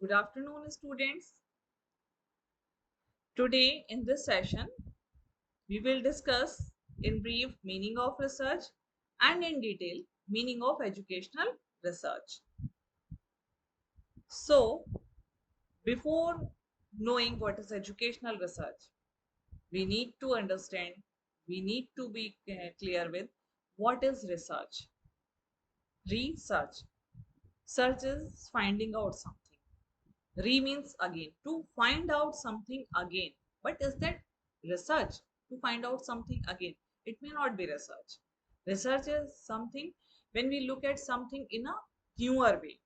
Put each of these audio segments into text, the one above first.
Good afternoon, students. Today in this session, we will discuss in brief meaning of research and in detail meaning of educational research. So, before knowing what is educational research, we need to understand, we need to be clear with what is research. Research. Search is finding out something. Re means again, to find out something again. But is that research? To find out something again? It may not be research. Research is something when we look at something in a newer way,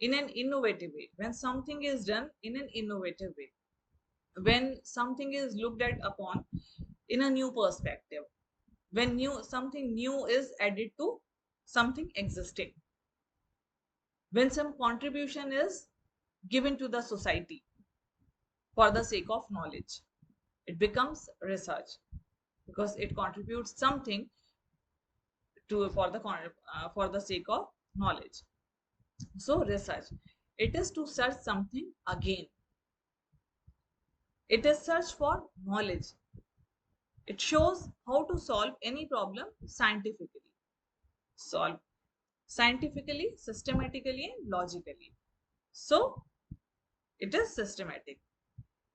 in an innovative way. When something is done in an innovative way, when something is looked at upon in a new perspective, when something new is added to something existing, when some contribution is given to the society for the sake of knowledge, it becomes research because it contributes something to for the sake of knowledge. So research, it is to search something again. It is search for knowledge. It shows how to solve any problem scientifically. Solve scientifically, systematically, and logically. So it is systematic.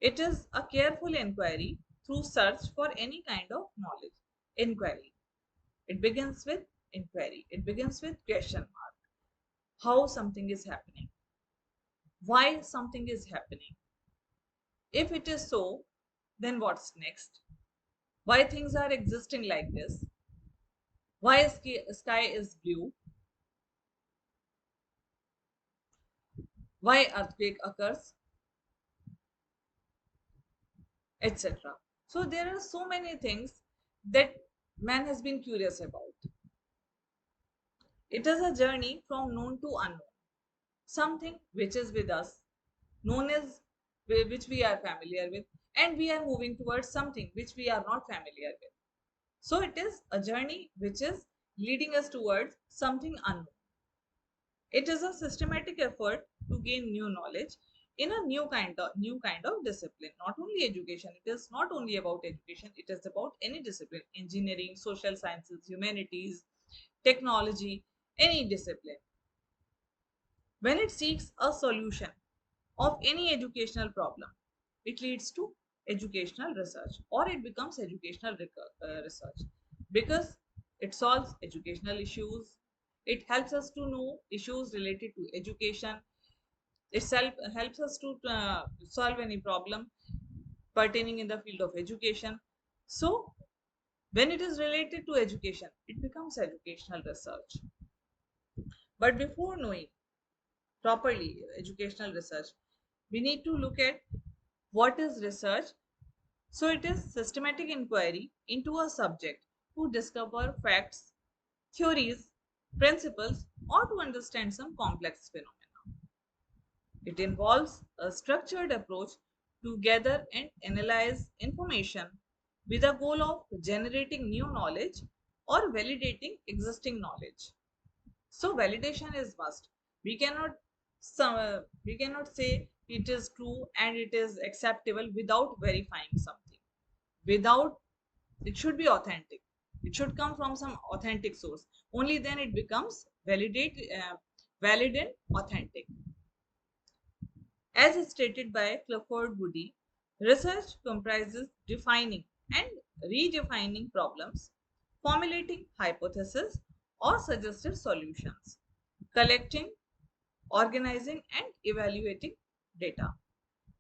It is a careful inquiry through search for any kind of knowledge. Inquiry. It begins with inquiry. It begins with question mark. How something is happening. Why something is happening. If it is so, then what's next? Why things are existing like this? Why sky is blue? Why earthquake occurs? Etc. So there are so many things that man has been curious about. It is a journey from known to unknown. Something which is with us, known as which we are familiar with, and we are moving towards something which we are not familiar with. So it is a journey which is leading us towards something unknown. It is a systematic effort to gain new knowledge in a new kind of discipline. Not only education, it is not only about education, it is about any discipline, engineering, social sciences, humanities, technology, any discipline. When it seeks a solution of any educational problem, it leads to educational research or it becomes educational research because it solves educational issues. It helps us to know issues related to education. Helps us to solve any problem pertaining in the field of education. So, when it is related to education, it becomes educational research. But before knowing properly educational research, we need to look at what is research. So it is systematic inquiry into a subject to discover facts, theories, principles, or to understand some complex phenomena. It involves a structured approach to gather and analyze information with the goal of generating new knowledge or validating existing knowledge. So validation is must. We cannot we cannot say it is true and it is acceptable without verifying something. Without, it should be authentic. It should come from some authentic source. Only then it becomes valid and authentic. As stated by Clifford Woody, research comprises defining and redefining problems, formulating hypotheses or suggested solutions, collecting, organizing, and evaluating data,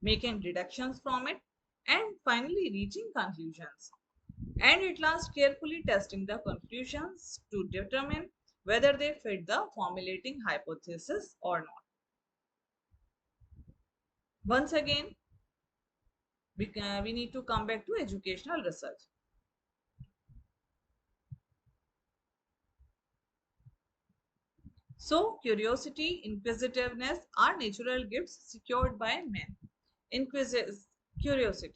making deductions from it, and finally reaching conclusions. And at last, carefully testing the conclusions to determine whether they fit the formulating hypothesis or not. Once again, we need to come back to educational research. So, curiosity, inquisitiveness are natural gifts secured by men. Curiosity.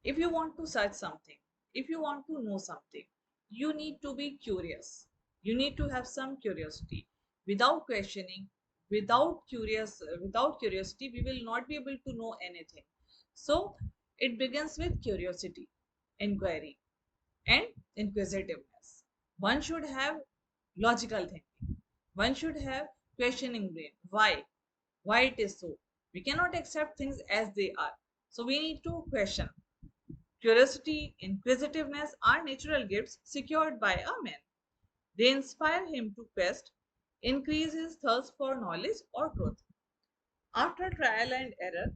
If you want to search something, if you want to know something, you need to be curious. You need to have some curiosity. Without questioning, without curiosity, we will not be able to know anything. So it begins with curiosity, inquiry, and inquisitiveness. One should have logical thinking. One should have questioning brain. Why? Why it is so? We cannot accept things as they are. So we need to question. Curiosity, inquisitiveness are natural gifts secured by a man. They inspire him to quest, increase his thirst for knowledge or truth. After trial and error,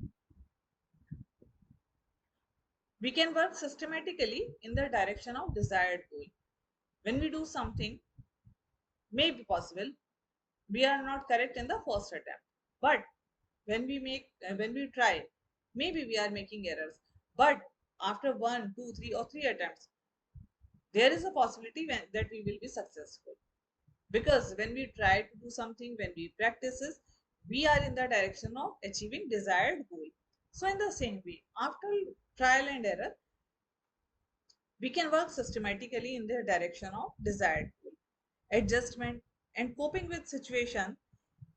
we can work systematically in the direction of desired goal. When we do something, may be possible, we are not correct in the first attempt. But when we try, maybe we are making errors. But after one, two, three, or three attempts, there is a possibility that we will be successful. Because when we try to do something, when we practice this, we are in the direction of achieving desired goal. So in the same way, after trial and error, we can work systematically in the direction of desired goal. Adjustment and coping with situation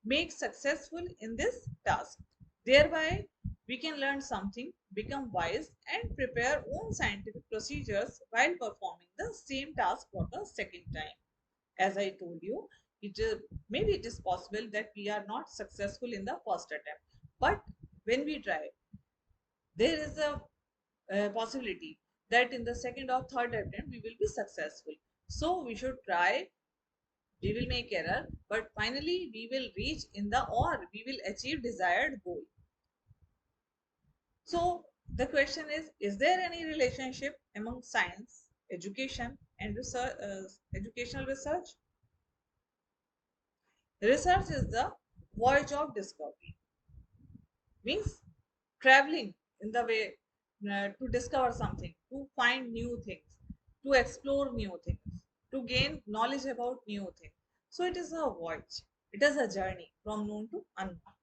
make successful in this task. Thereby, we can learn something, become wise, and prepare own scientific procedures while performing the same task for the second time. As I told you, it is, maybe it is possible that we are not successful in the first attempt, but when we try, there is a possibility that in the second or third attempt we will be successful. So we should try, we will make error, but finally we will reach in the or we will achieve desired goal. So the question is there any relationship among science, education, and research, educational research? Research is the voyage of discovery, means traveling in the way to discover something, to find new things, to explore new things, to gain knowledge about new things. So it is a voyage, it is a journey from known to unknown.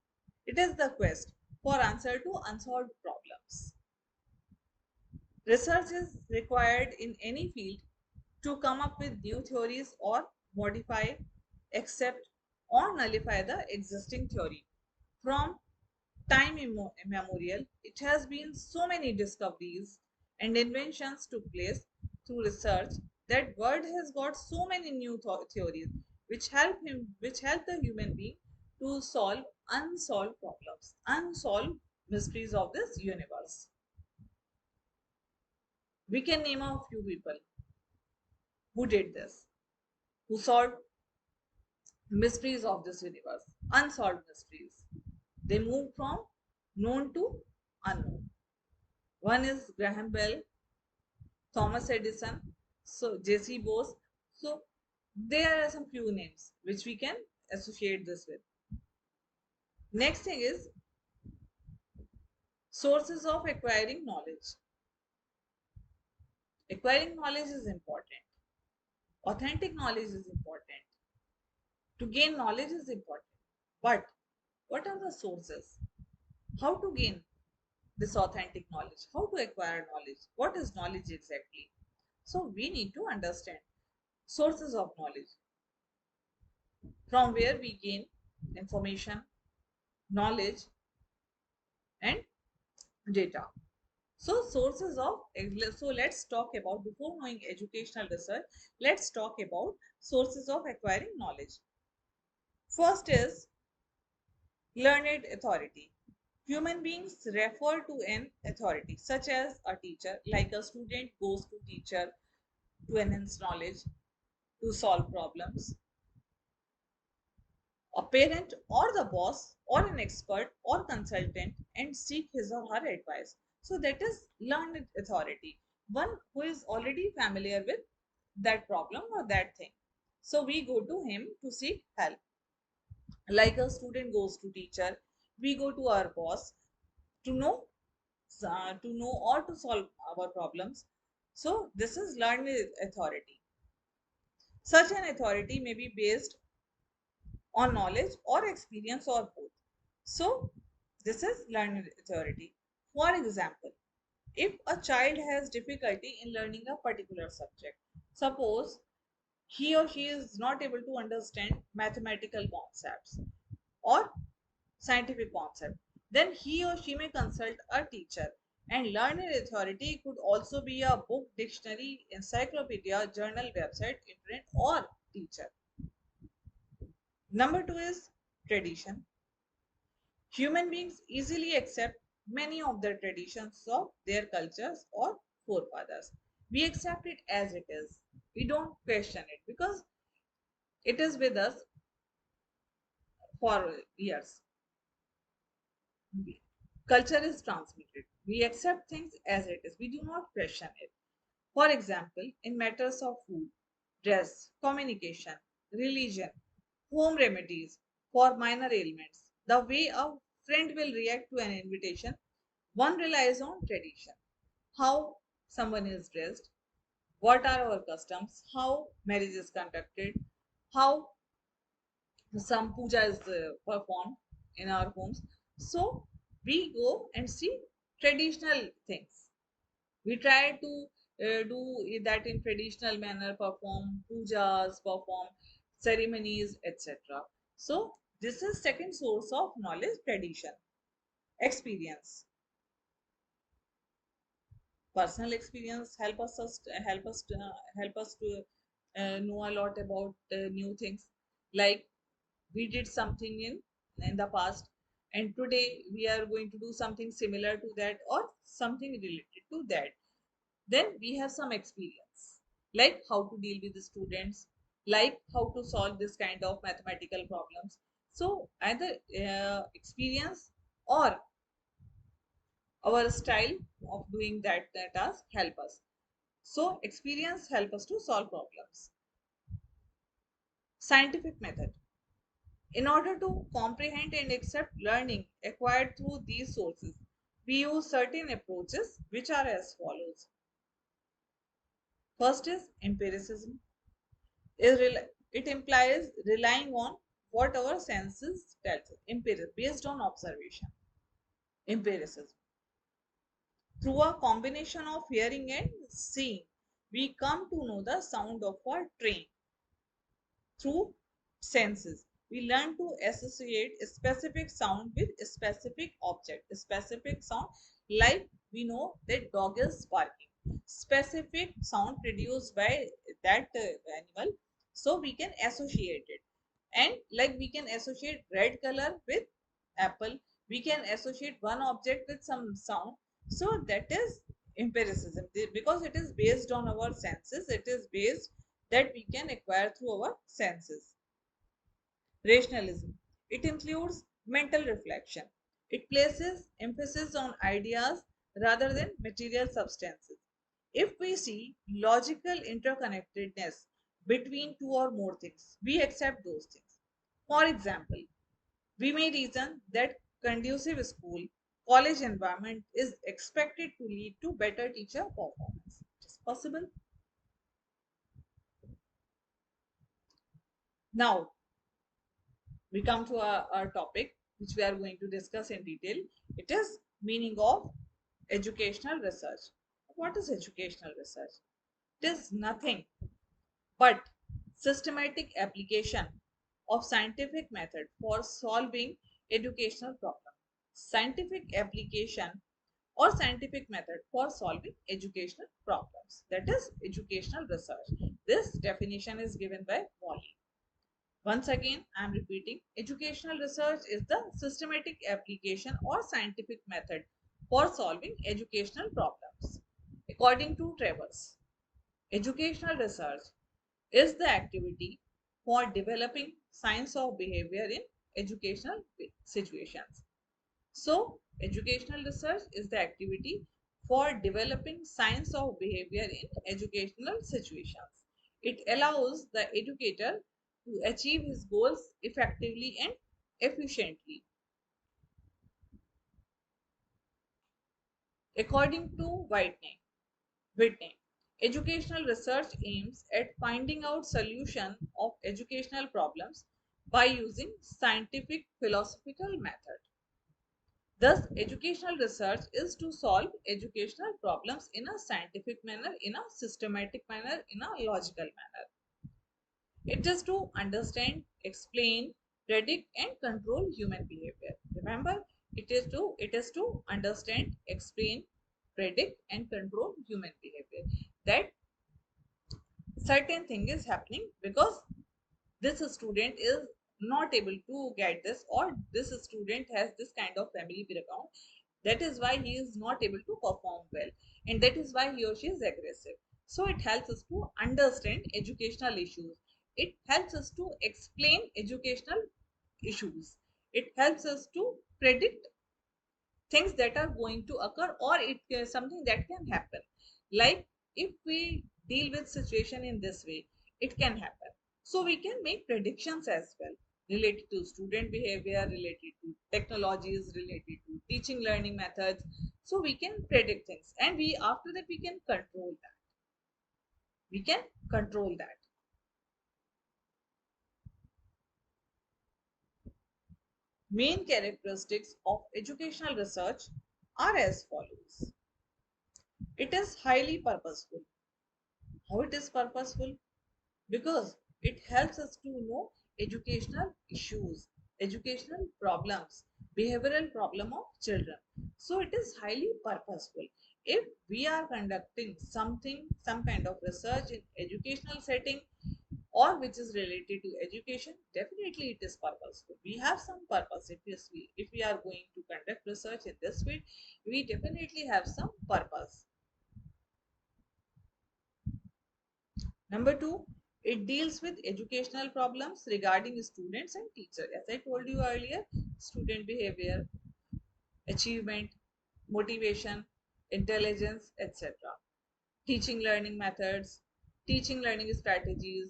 It is the quest for answer to unsolved problems. Research is required in any field to come up with new theories or modify, accept, or nullify the existing theory. From time immemorial, it has been so many discoveries and inventions took place through research that world has got so many new theories which help the human being to solve unsolved problems, unsolved mysteries of this universe. We can name a few people who did this, who solved mysteries of this universe, unsolved mysteries. They moved from known to unknown. One is Graham Bell, Thomas Edison, so J.C. Bose. So there are some few names which we can associate this with. Next thing is sources of acquiring knowledge. Acquiring knowledge is important. Authentic knowledge is important. To gain knowledge is important. But what are the sources? How to gain this authentic knowledge? How to acquire knowledge? What is knowledge exactly? So we need to understand sources of knowledge, from where we gain information, knowledge, and data. So sources of, so let's talk about, before knowing educational research, let's talk about sources of acquiring knowledge. First is learned authority. Human beings refer to an authority such as a teacher, like a student goes to teacher to enhance knowledge, to solve problems. A parent or the boss or an expert or consultant and seek his or her advice. So that is learned authority, one who is already familiar with that problem or that thing. So we go to him to seek help. Like a student goes to teacher, we go to our boss to know or to solve our problems. So this is learned authority. Such an authority may be based on knowledge or experience or both. So, this is learning authority. For example, if a child has difficulty in learning a particular subject, suppose he or she is not able to understand mathematical concepts, or scientific concept, then he or she may consult a teacher. And learning authority could also be a book, dictionary, encyclopedia, journal, website, internet, or teacher. Number two is tradition. Human beings easily accept many of the traditions of their cultures or forefathers. We accept it as it is. We don't question it because it is with us for years. Culture is transmitted. We accept things as it is. We do not question it. For example, in matters of food, dress, communication, religion, home remedies for minor ailments, the way a friend will react to an invitation, one relies on tradition. How someone is dressed, what are our customs, how marriage is conducted, how some puja is performed in our homes. So we go and see traditional things. We try to do that in traditional manner, perform pujas, perform ceremonies, etc. So this is second source of knowledge, tradition. Experience, personal experience help us to know a lot about new things. Like we did something in the past, and today we are going to do something similar to that or something related to that. Then we have some experience, like how to deal with the students, like how to solve this kind of mathematical problems. So either experience or our style of doing that task help us. So experience help us to solve problems. Scientific method. In order to comprehend and accept learning acquired through these sources, we use certain approaches which are as follows. First is empiricism. It implies relying on what our senses tell us. Based on observation. Empiricism. Through a combination of hearing and seeing, we come to know the sound of a train. Through senses, we learn to associate a specific sound with a specific object. A specific sound, like we know that dog is barking. Specific sound produced by that animal, so we can associate it. And like we can associate red color with apple, we can associate one object with some sound. So that is empiricism. Because it is based on our senses, it is based that we can acquire through our senses. Rationalism. It includes mental reflection. It places emphasis on ideas rather than material substances. If we see logical interconnectedness between two or more things, we accept those things. For example, we may reason that conducive school college environment is expected to lead to better teacher performance. It is possible. Now, we come to our topic which we are going to discuss in detail. It is meaning of educational research. What is educational research? It is nothing but systematic application of scientific method for solving educational problem. Scientific application or scientific method for solving educational problems, that is educational research. This definition is given by Wally. Once again, I am repeating, educational research is the systematic application or scientific method for solving educational problems. According to Travers, educational research is the activity for developing science of behavior in educational situations. So, educational research is the activity for developing science of behavior in educational situations. It allows the educator to achieve his goals effectively and efficiently. According to Whitney, educational research aims at finding out solution of educational problems by using scientific philosophical method. Thus, educational research is to solve educational problems in a scientific manner, in a systematic manner, in a logical manner. It is to understand, explain, predict and control human behavior. Remember, it is to understand, explain, predict and control human behavior. That certain thing is happening because this student is not able to get this, or this student has this kind of family background, that is why he is not able to perform well, and that is why he or she is aggressive. So it helps us to understand educational issues, it helps us to explain educational issues, it helps us to predict things that are going to occur, or it is something that can happen. Like, if we deal with situation in this way, it can happen. So we can make predictions as well, related to student behavior, related to technologies, related to teaching learning methods. So we can predict things, and we after that we can control that, we can control that. Main characteristics of educational research are as follows. It is highly purposeful. How it is purposeful? Because it helps us to know educational issues, educational problems, behavioral problem of children. So it is highly purposeful. If we are conducting something, some kind of research in educational setting, or which is related to education, definitely it is purposeful. We have some purpose. If we are going to conduct research in this field, we definitely have some purpose. Number two, it deals with educational problems regarding students and teachers. As I told you earlier, student behavior, achievement, motivation, intelligence, etc. Teaching learning methods, teaching learning strategies,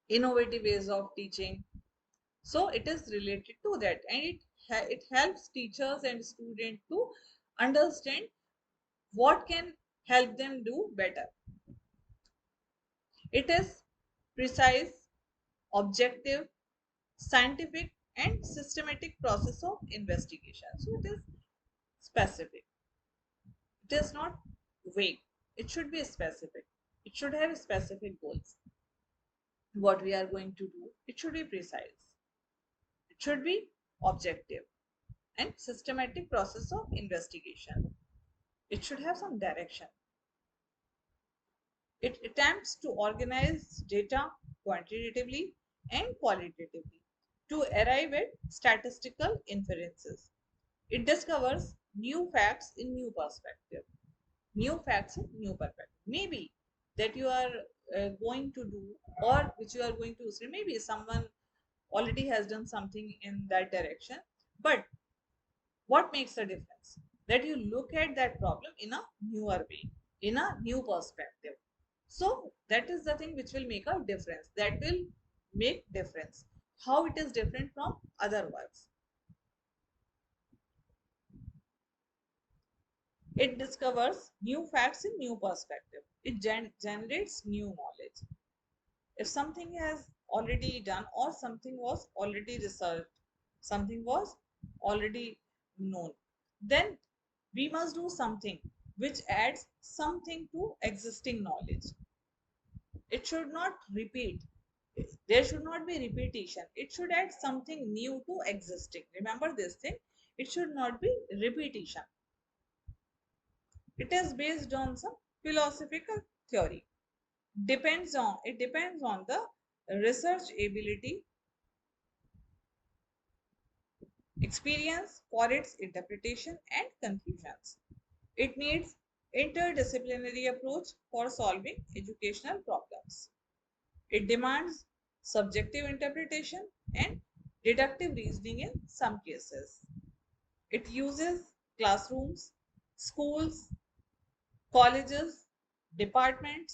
innovative ways of teaching. So it is related to that, and it helps teachers and students to understand what can help them do better. It is precise, objective, scientific and systematic process of investigation. So it is specific. It is not vague. It should be specific. It should have specific goals. What we are going to do, it should be precise. It should be objective and systematic process of investigation. It should have some direction. It attempts to organize data quantitatively and qualitatively to arrive at statistical inferences. It discovers new facts in new perspective. New facts in new perspective. Maybe that you are going to do, or which you are going to say, maybe someone already has done something in that direction. But what makes a difference? That you look at that problem in a newer way, in a new perspective. So that is the thing which will make a difference. That will make difference. How it is different from other works. It discovers new facts in new perspective. It generates new knowledge. If something has already done, or something was already researched, something was already known, then we must do something which adds something to existing knowledge. It should not repeat. There should not be repetition. It should add something new to existing. Remember this thing. It should not be repetition. It is based on some philosophical theory. It depends on the research ability, experience for its interpretation and conclusions. It needs interdisciplinary approach for solving educational problems. It demands subjective interpretation and deductive reasoning in some cases. It uses classrooms, schools, colleges, Department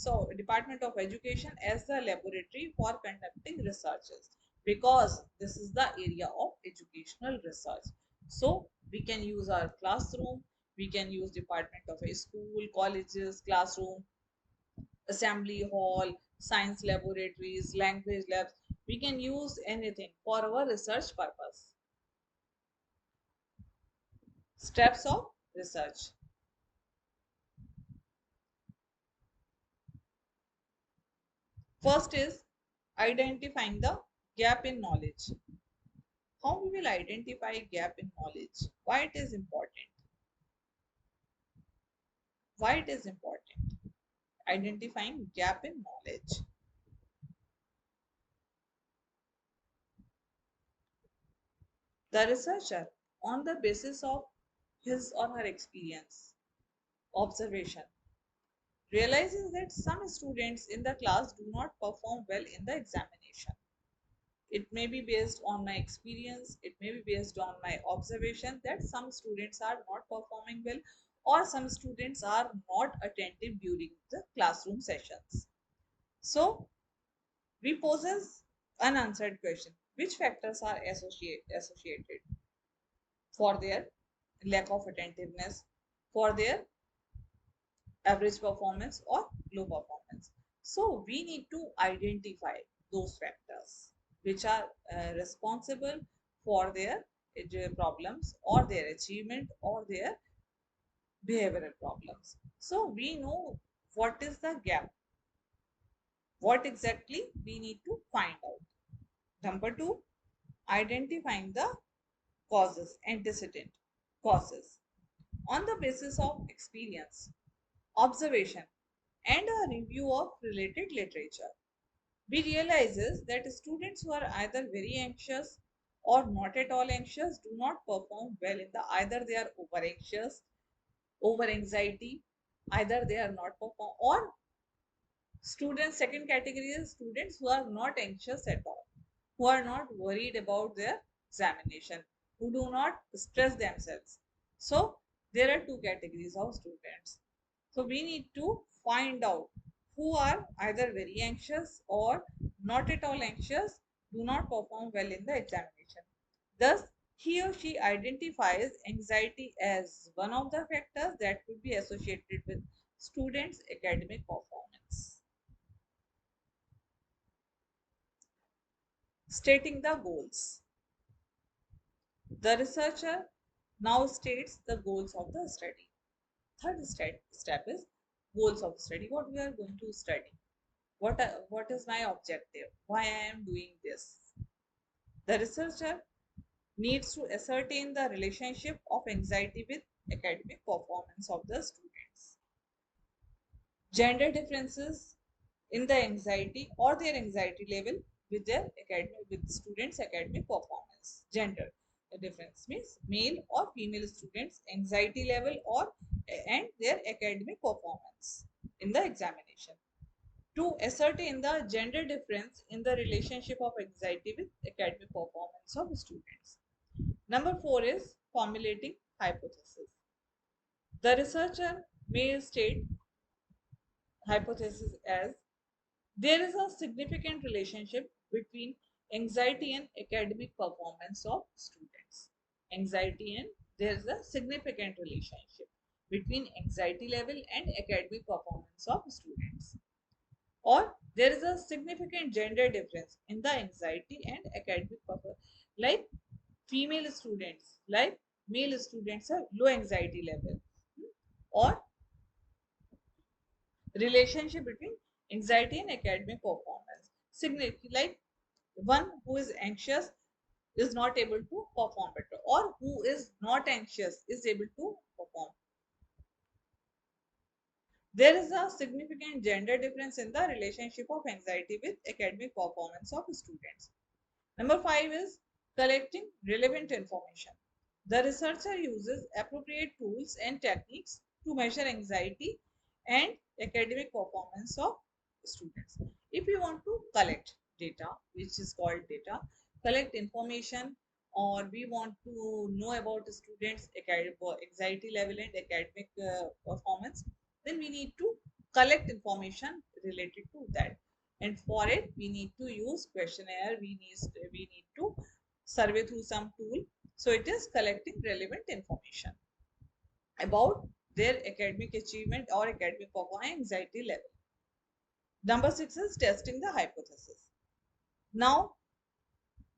of Education as the laboratory for conducting researches, because this is the area of educational research. So we can use our classroom, we can use Department of a school, colleges, classroom, assembly hall, science laboratories, language labs. We can use anything for our research purpose. Steps of research. First is identifying the gap in knowledge. How we will identify gap in knowledge? Why it is important? Why it is important? Identifying gap in knowledge. The researcher, on the basis of his or her experience, observation, realizes that some students in the class do not perform well in the examination. It may be based on my experience, it may be based on my observation that some students are not performing well or some students are not attentive during the classroom sessions. So, we poses unanswered question. Which factors are associated for their lack of attentiveness, for their average performance or low performance? So we need to identify those factors which are responsible for their problems or their achievement or their behavioral problems. So we know what is the gap, what exactly we need to find out. Number two, identifying the causes, antecedent causes. On the basis of experience, observation, and a review of related literature, we realizes that students who are either very anxious or not at all anxious do not perform well in the either they are over anxious, over anxiety, either they are not perform or students second category is students who are not anxious at all, who are not worried about their examination, who do not stress themselves. So there are two categories of students. So we need to find out who are either very anxious or not at all anxious, do not perform well in the examination. Thus, he or she identifies anxiety as one of the factors that could be associated with students' academic performance. Stating the goals. The researcher now states the goals of the study. Third step is goals of study. What we are going to study. What is my objective? Why I am doing this? The researcher needs to ascertain the relationship of anxiety with academic performance of the students. Gender differences in the anxiety or their anxiety level with their academic with students academic performance. Gender difference means male or female students anxiety level or and their academic performance in the examination. To ascertain the gender difference in the relationship of anxiety with academic performance of students. Number 4 is formulating hypothesis. The researcher may state hypothesis as there is a significant relationship between anxiety and academic performance of students. Anxiety and there is a significant relationship between anxiety level and academic performance of students. Or there is a significant gender difference in the anxiety and academic performance. Like female students, like male students have low anxiety level. Or relationship between anxiety and academic performance. Like one who is anxious is not able to perform better, or who is not anxious is able to perform. There is a significant gender difference in the relationship of anxiety with academic performance of students. Number 5 is collecting relevant information. The researcher uses appropriate tools and techniques to measure anxiety and academic performance of students. If we want to collect data, which is called data, collect information, or we want to know about the students' academic anxiety level and academic performance, then we need to collect information related to that. And for it, we need to use questionnaire. We need to survey through some tool. So it is collecting relevant information about their academic achievement or academic performance anxiety level. Number 6 is testing the hypothesis. Now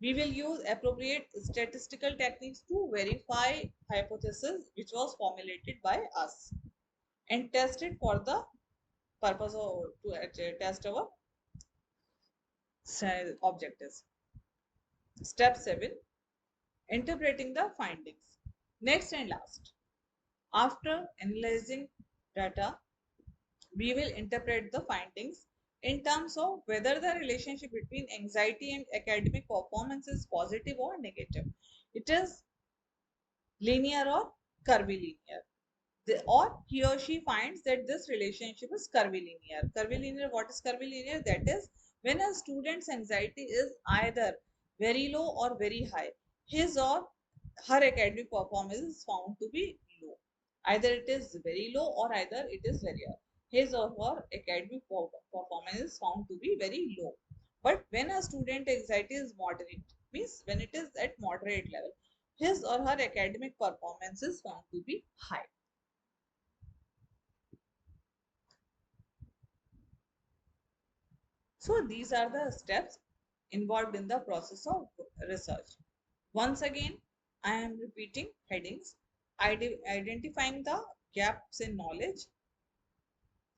we will use appropriate statistical techniques to verify hypothesis which was formulated by us and test it for the purpose of to test our objectives. Step 7, Interpreting the findings. Next and last, after analyzing data, we will interpret the findings in terms of whether the relationship between anxiety and academic performance is positive or negative. It is linear or curvilinear. Or he or she finds that this relationship is curvilinear. Curvilinear, what is curvilinear? That is when a student's anxiety is either very low or very high, his or her academic performance is found to be low. Either it is very low or either it is very high. His or her academic performance is found to be very low. But when a student anxiety is moderate, means when it is at moderate level, his or her academic performance is found to be high. So these are the steps involved in the process of research. Once again, I am repeating headings: identifying the gaps in knowledge,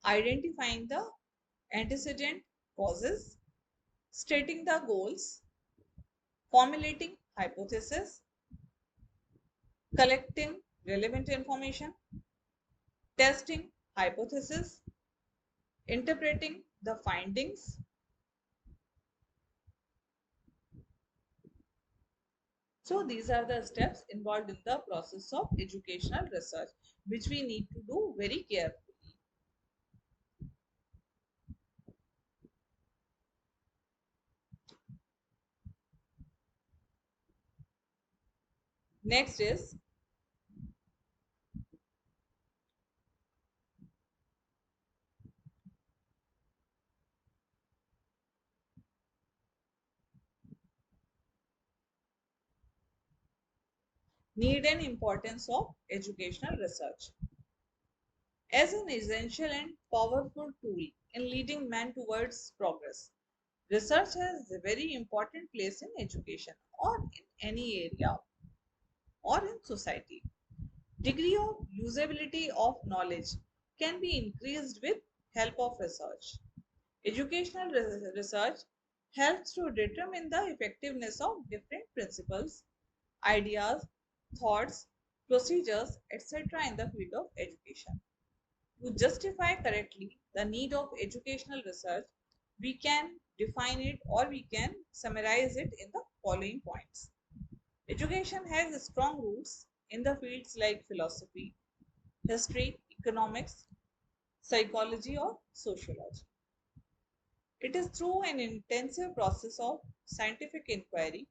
identifying the antecedent causes, stating the goals, formulating hypothesis, collecting relevant information, testing hypothesis, interpreting the findings. So these are the steps involved in the process of educational research, which we need to do very carefully. Next is need and importance of educational research. As an essential and powerful tool in leading man towards progress, research has a very important place in education or in any area or in society. Degree of usability of knowledge can be increased with help of research. Educational research helps to determine the effectiveness of different principles, ideas, thoughts, procedures, etc. in the field of education. To justify correctly the need of educational research, we can define it or we can summarize it in the following points. Education has strong roots in the fields like philosophy, history, economics, psychology, or sociology. It is through an intensive process of scientific inquiry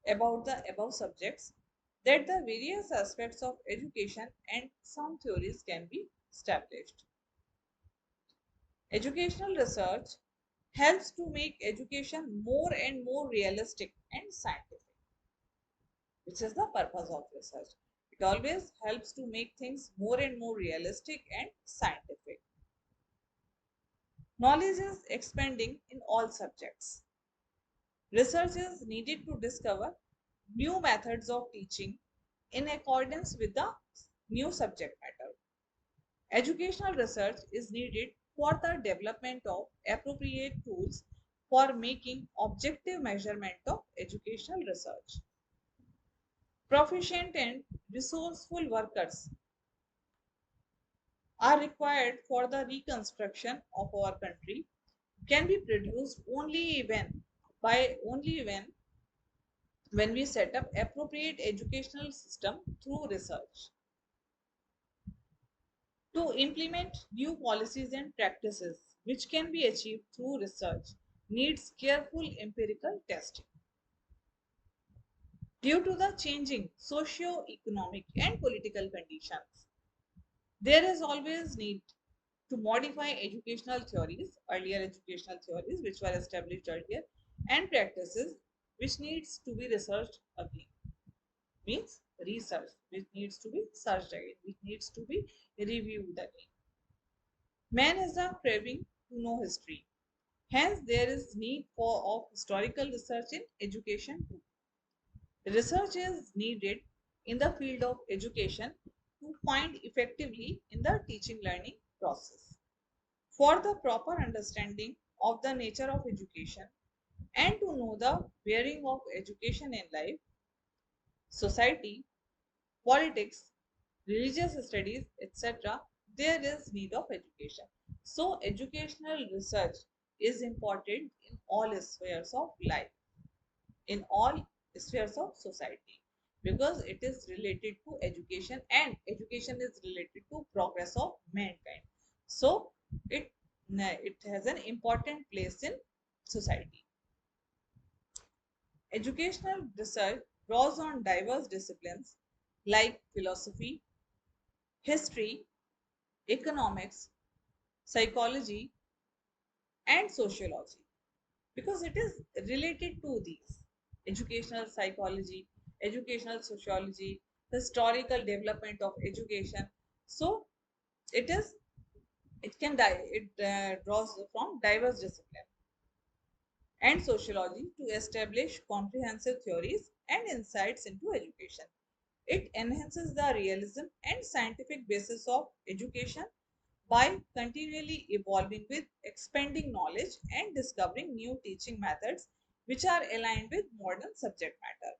about the above subjects that the various aspects of education and some theories can be established. Educational research helps to make education more and more realistic and scientific, which is the purpose of research. It always helps to make things more and more realistic and scientific. Knowledge is expanding in all subjects. Research is needed to discover new methods of teaching in accordance with the new subject matter. Educational research is needed for the development of appropriate tools for making objective measurement of educational research. Proficient and resourceful workers are required for the reconstruction of our country can be produced only when we set up appropriate educational system through research. To implement new policies and practices which can be achieved through research needs careful empirical testing. Due to the changing socio-economic and political conditions, there is always need to modify earlier educational theories which were established earlier, and practices which needs to be researched again. Means research, which needs to be searched again, which needs to be reviewed again. Man has a craving to know history. Hence, there is need for of historical research in education too. Research is needed in the field of education to find effectively in the teaching learning process. For the proper understanding of the nature of education and to know the bearing of education in life, society, politics, religious studies, etc., there is need of education. So, educational research is important in all spheres of life, in all spheres of society, because it is related to education, and education is related to progress of mankind. So, it it has an important place in society. Educational research draws on diverse disciplines like philosophy, history, economics, psychology, and sociology, because it is related to these: educational psychology, educational sociology, historical development of education. So it is, it draws from diverse disciplines and sociology to establish comprehensive theories and insights into education. It enhances the realism and scientific basis of education by continually evolving with expanding knowledge and discovering new teaching methods which are aligned with modern subject matter.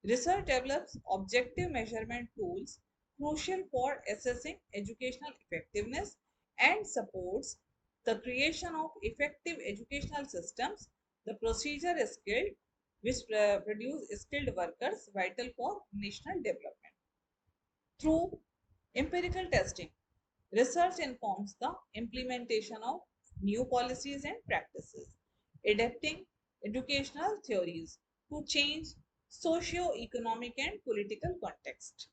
Research develops objective measurement tools crucial for assessing educational effectiveness and supports the creation of effective educational systems. The procedure is skilled, which produce skilled workers vital for national development. Through empirical testing, research informs the implementation of new policies and practices, adapting educational theories to change socio-economic and political context.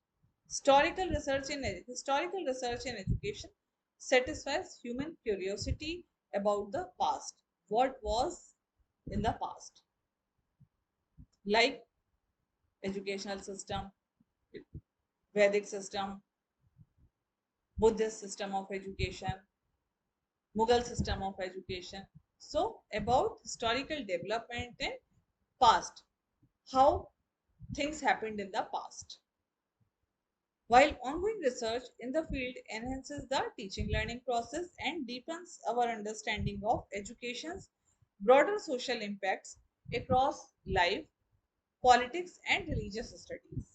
Historical research in education satisfies human curiosity about the past, what was in the past, like educational system, Vedic system, Buddhist system of education, Mughal system of education. So, about historical development in past, how things happened in the past. While ongoing research in the field enhances the teaching learning process and deepens our understanding of education's broader social impacts across life, politics, and religious studies.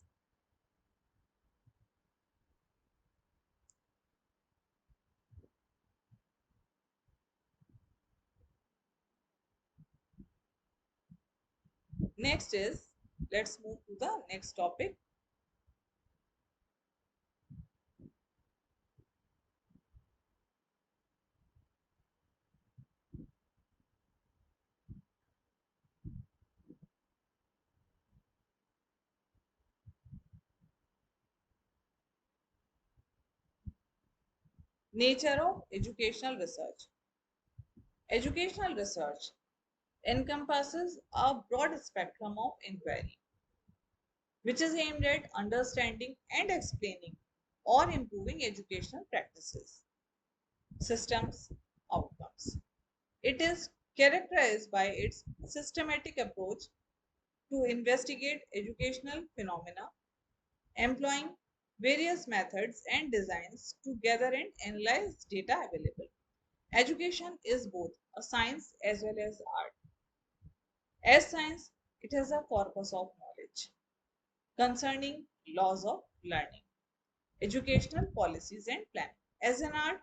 Next is, let's move to the next topic: nature of educational research. Educational research encompasses a broad spectrum of inquiry, which is aimed at understanding and explaining or improving educational practices, systems, outcomes. It is characterized by its systematic approach to investigate educational phenomena, employing various methods and designs to gather and analyze data available. Education is both a science as well as art. As science, it has a corpus of knowledge concerning laws of learning, educational policies, and planning. As an art,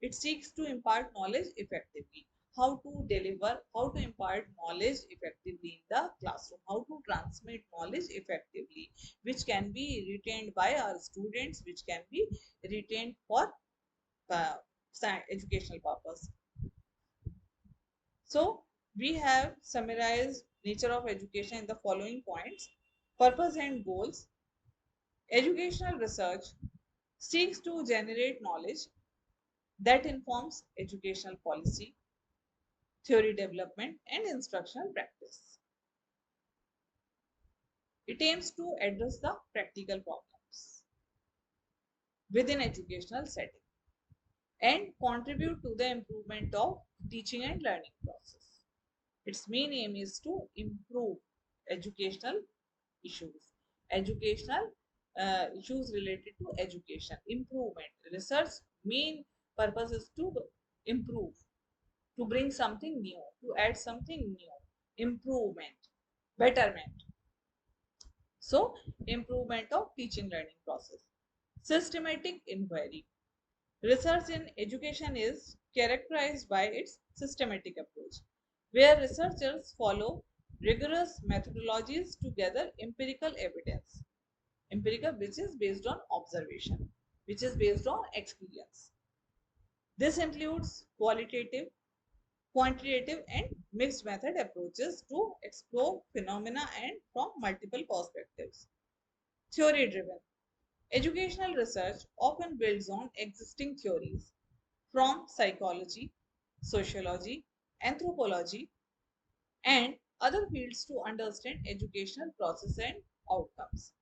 it seeks to impart knowledge effectively. How to deliver, how to impart knowledge effectively in the classroom, how to transmit knowledge effectively, which can be retained by our students, which can be retained for uh, educational purpose. So, we have summarized nature of education in the following points: purpose and goals. Educational research seeks to generate knowledge that informs educational policy, theory development, and instructional practice. It aims to address the practical problems within educational setting and contribute to the improvement of teaching and learning process. Its main aim is to improve educational issues, educational issues related to education, improvement. Research main purpose is to improve, to bring something new, to add something new, improvement, betterment. So improvement of teaching learning process. Systematic inquiry. Research in education is characterized by its systematic approach, where researchers follow rigorous methodologies to gather empirical evidence. Empirical, which is based on observation, which is based on experience. This includes qualitative, quantitative, and mixed method approaches to explore phenomena and from multiple perspectives. Theory driven. Educational research often builds on existing theories from psychology, sociology, anthropology, and other fields to understand educational process and outcomes.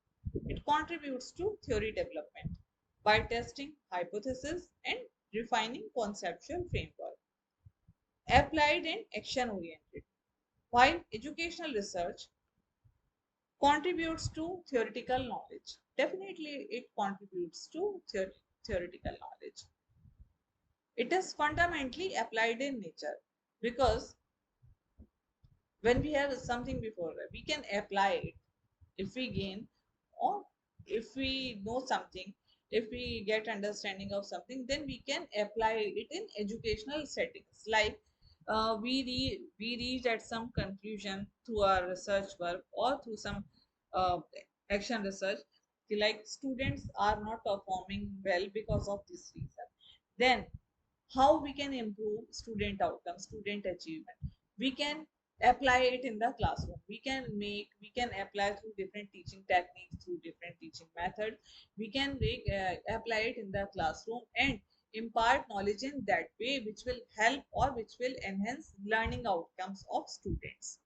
It contributes to theory development by testing hypotheses and refining conceptual framework. Applied and action oriented. While educational research contributes to theoretical knowledge, definitely it contributes to theoretical knowledge. It is fundamentally applied in nature because when we have something before, we can apply it if we gain, or if we know something, if we get understanding of something, then we can apply it in educational settings. Like we reached at some conclusion through our research work or through some uh, action research, like students are not performing well because of this reason, then how we can improve student outcome, student achievement. We can apply it in the classroom. We can apply through different teaching techniques, through different teaching methods. We can apply it in the classroom and impart knowledge in that way, which will help or which will enhance learning outcomes of students.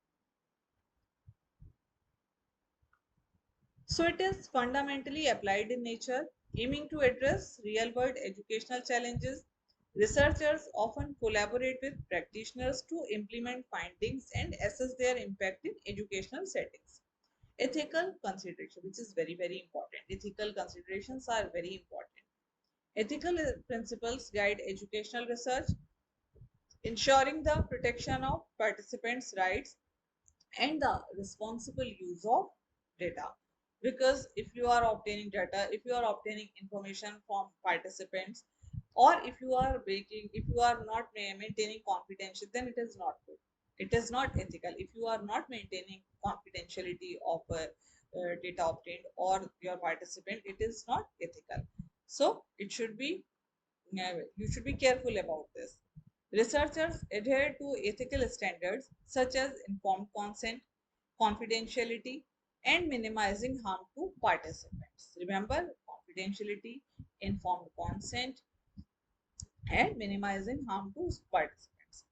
So it is fundamentally applied in nature, aiming to address real world educational challenges. Researchers often collaborate with practitioners to implement findings and assess their impact in educational settings. Ethical consideration, which is very, very important. Ethical considerations are very important. Ethical principles guide educational research, ensuring the protection of participants' rights and the responsible use of data. Because if you are obtaining data, if you are obtaining information from participants, or if you are breaking, if you are not maintaining confidential, then it is not good, it is not ethical. If you are not maintaining confidentiality of data obtained or your participant, it is not ethical. So it should be, you should be careful about this. Researchers adhere to ethical standards such as informed consent, confidentiality, and minimizing harm to participants. Remember, confidentiality, informed consent, and minimizing harm to participants.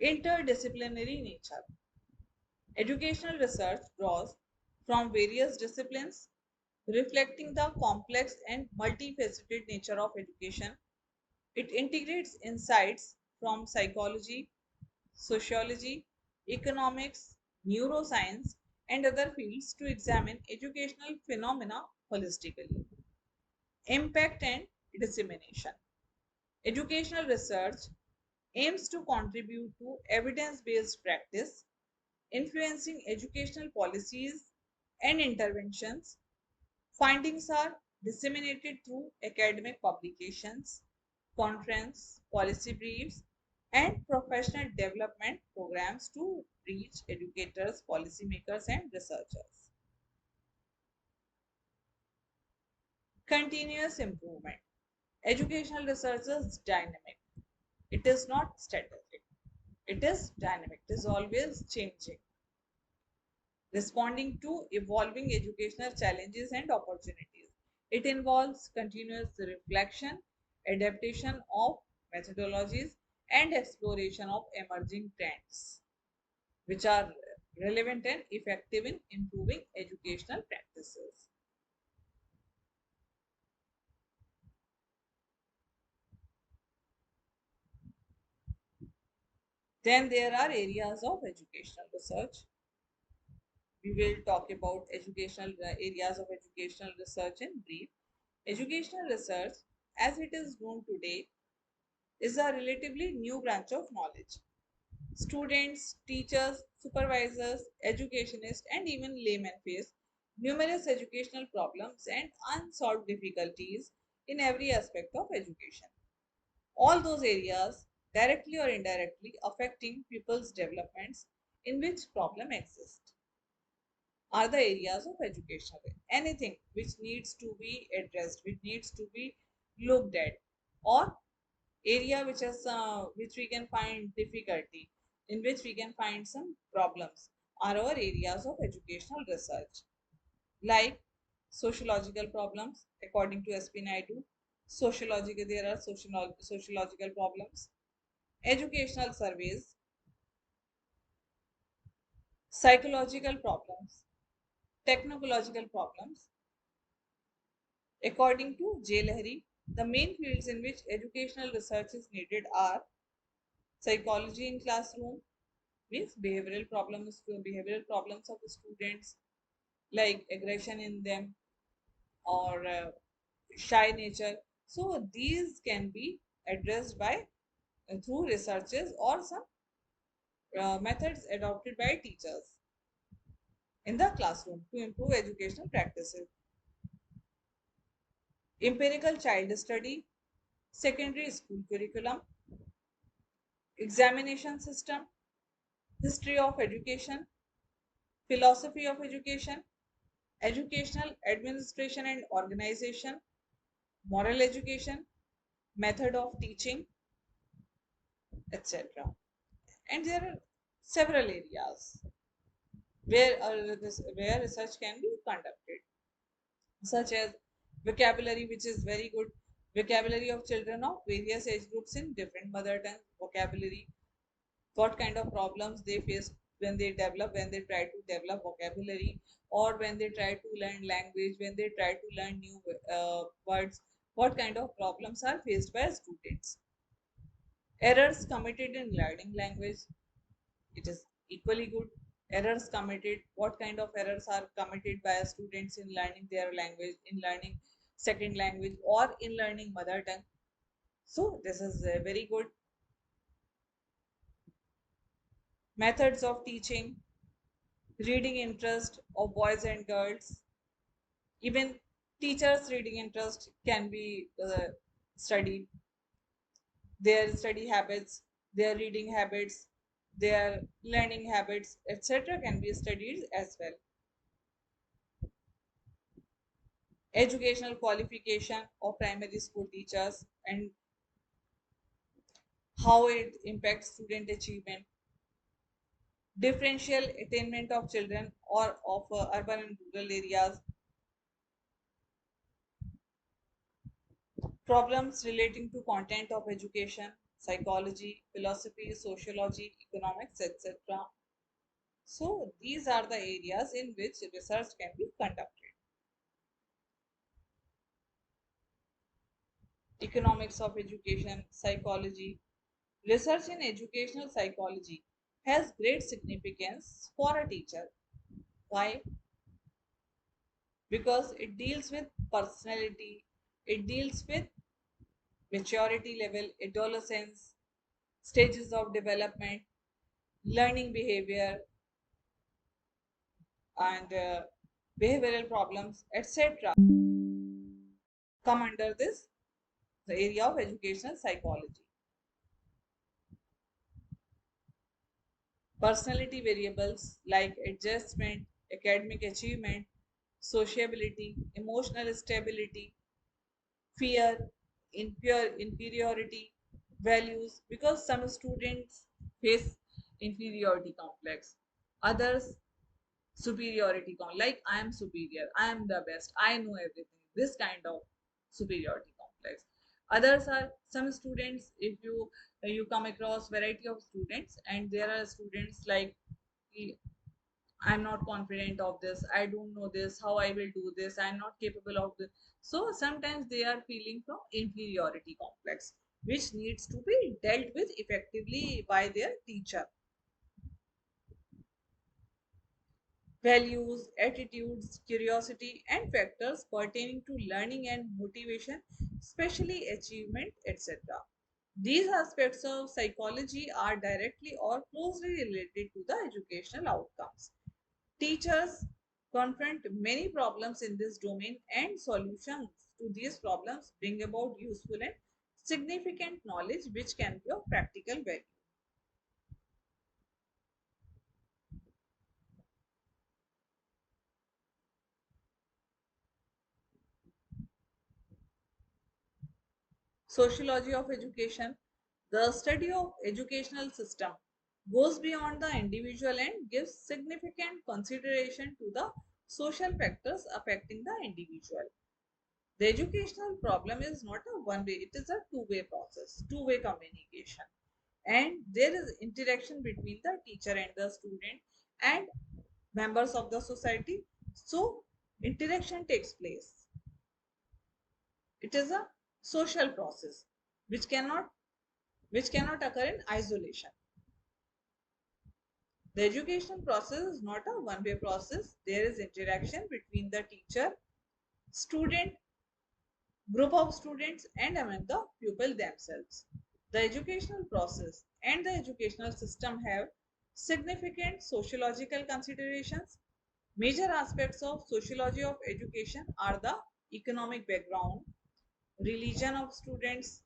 Interdisciplinary nature. Educational research draws from various disciplines, reflecting the complex and multifaceted nature of education. It integrates insights from psychology, sociology, economics, neuroscience, and other fields to examine educational phenomena holistically. Impact and dissemination. Educational research aims to contribute to evidence based practice, influencing educational policies and interventions. Findings are disseminated through academic publications, conference, policy briefs, and professional development programs to reach educators, policymakers, and researchers. Continuous improvement. Educational research is dynamic. It is not static. It is dynamic. It is always changing, responding to evolving educational challenges and opportunities. It involves continuous reflection, adaptation of methodologies, and exploration of emerging trends, which are relevant and effective in improving educational practices. Then there are areas of educational research. We will talk about educational areas of educational research in brief. Educational research, as it is known today, is a relatively new branch of knowledge. Students, teachers, supervisors, educationists, and even laymen face numerous educational problems and unsolved difficulties in every aspect of education. All those areas, directly or indirectly affecting people's developments in which problem exists, are the areas of education. Anything which needs to be addressed, which needs to be looked at, or area which we can find difficulty, in which we can find some problems, are our areas of educational research. Like sociological problems, according to SP Naidu, sociological there are sociological problems, educational surveys, psychological problems, technological problems. According to J. Lahiri, the main fields in which educational research is needed are psychology in classroom, means behavioral problems of the students, like aggression in them, or shy nature. So these can be addressed by through researches or some methods adopted by teachers in the classroom to improve educational practices. Empirical child study, secondary school curriculum, examination system, history of education, philosophy of education, educational administration and organization, moral education, method of teaching, etc. And there are several areas where research can be conducted, such as vocabulary, which is very good. Vocabulary of children of various age groups in different mother tongue vocabulary, what kind of problems they face when they try to develop vocabulary, or when they try to learn language, when they try to learn new words, what kind of problems are faced by students. Errors committed in learning language, it is equally good. Errors committed, what kind of errors are committed by students in learning their language, in learning second language, or in learning mother tongue. So this is very good. Methods of teaching, reading interest of boys and girls, even teachers reading interest can be studied, their study habits, their reading habits, their learning habits, etc. can be studied as well. Educational qualification of primary school teachers and how it impacts student achievement, differential attainment of children or of urban and rural areas, problems relating to content of education, psychology, philosophy, sociology, economics, etc. So these are the areas in which research can be conducted. Economics of education, psychology. Research in educational psychology has great significance for a teacher. Why? Because it deals with personality, it deals with maturity level, adolescence, stages of development, learning behavior, and behavioral problems, etc. come under this the area of educational psychology. Personality variables like adjustment, academic achievement, sociability, emotional stability, fear, inferiority, values, because some students face inferiority complex, others superiority complex, like I am superior, I am the best, I know everything, this kind of superiority complex. Others are some students, if you come across variety of students, and there are students like, I'm not confident of this, I don't know this, how I will do this, I'm not capable of this. So sometimes they are feeling from inferiority complex, which needs to be dealt with effectively by their teacher. Values, attitudes, curiosity, and factors pertaining to learning and motivation, especially achievement, etc. These aspects of psychology are directly or closely related to the educational outcomes. Teachers confront many problems in this domain, and solutions to these problems bring about useful and significant knowledge which can be of practical value. Sociology of education. The study of educational system goes beyond the individual and gives significant consideration to the social factors affecting the individual. The educational problem is not a one way, it is a two-way process, two-way communication. And there is interaction between the teacher and the student and members of the society. So interaction takes place. It is a social process which cannot occur in isolation. The education process is not a one-way process. There is interaction between the teacher, student, group of students, and among the pupil themselves. The educational process and the educational system have significant sociological considerations. Major aspects of sociology of education are the economic background, religion of students,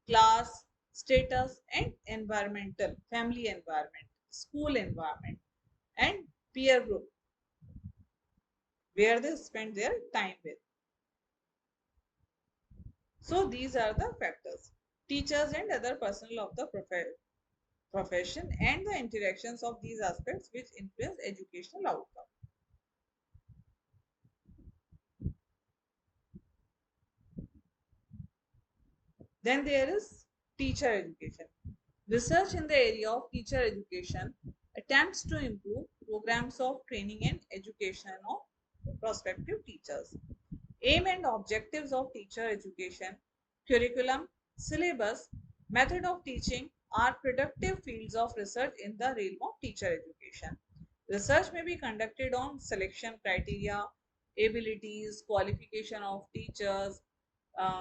class, status, and environmental, family environment, school environment, and peer group where they spend their time with. So these are the factors. Teachers and other personnel of the profession and the interactions of these aspects which influence educational outcome. Then there is teacher education. Research in the area of teacher education attempts to improve programs of training and education of prospective teachers. Aim and objectives of teacher education, curriculum, syllabus, method of teaching are productive fields of research in the realm of teacher education. Research may be conducted on selection criteria, abilities, qualification of teachers,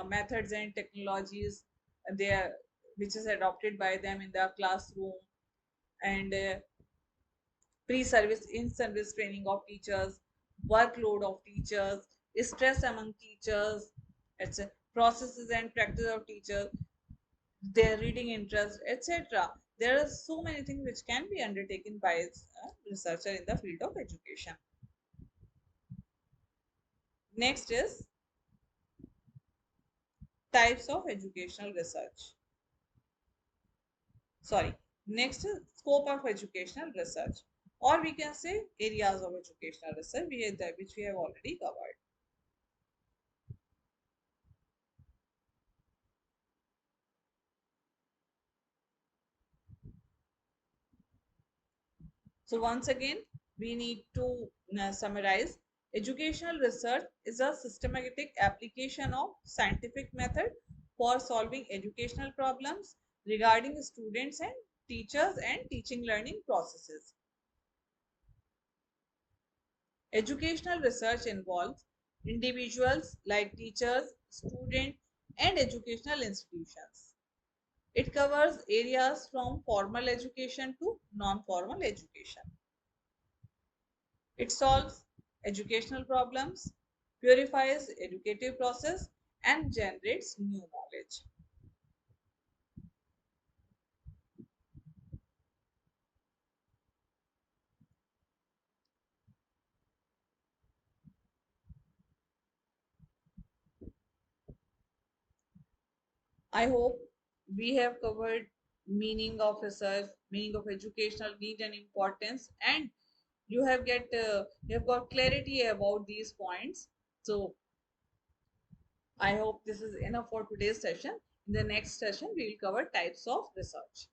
methods and technologies there which is adopted by them in the classroom, and pre-service in-service training of teachers, workload of teachers, stress among teachers, etc. Processes and practice of teachers, their reading interest, etc. There are so many things which can be undertaken by a researcher in the field of education. Next is types of educational research. Sorry. Next is scope of educational research, or we can say areas of educational research which we have already covered. So once again, we need to summarize. Educational research is a systematic application of scientific method for solving educational problems regarding students and teachers and teaching learning processes. Educational research involves individuals like teachers, students, and educational institutions. It covers areas from formal education to non-formal education. It solves educational problems, purifies educative process, and generates new knowledge. I hope we have covered meaning of research, meaning of educational need and importance, and you have got clarity about these points. So I hope this is enough for today's session. In the next session, we will cover types of research.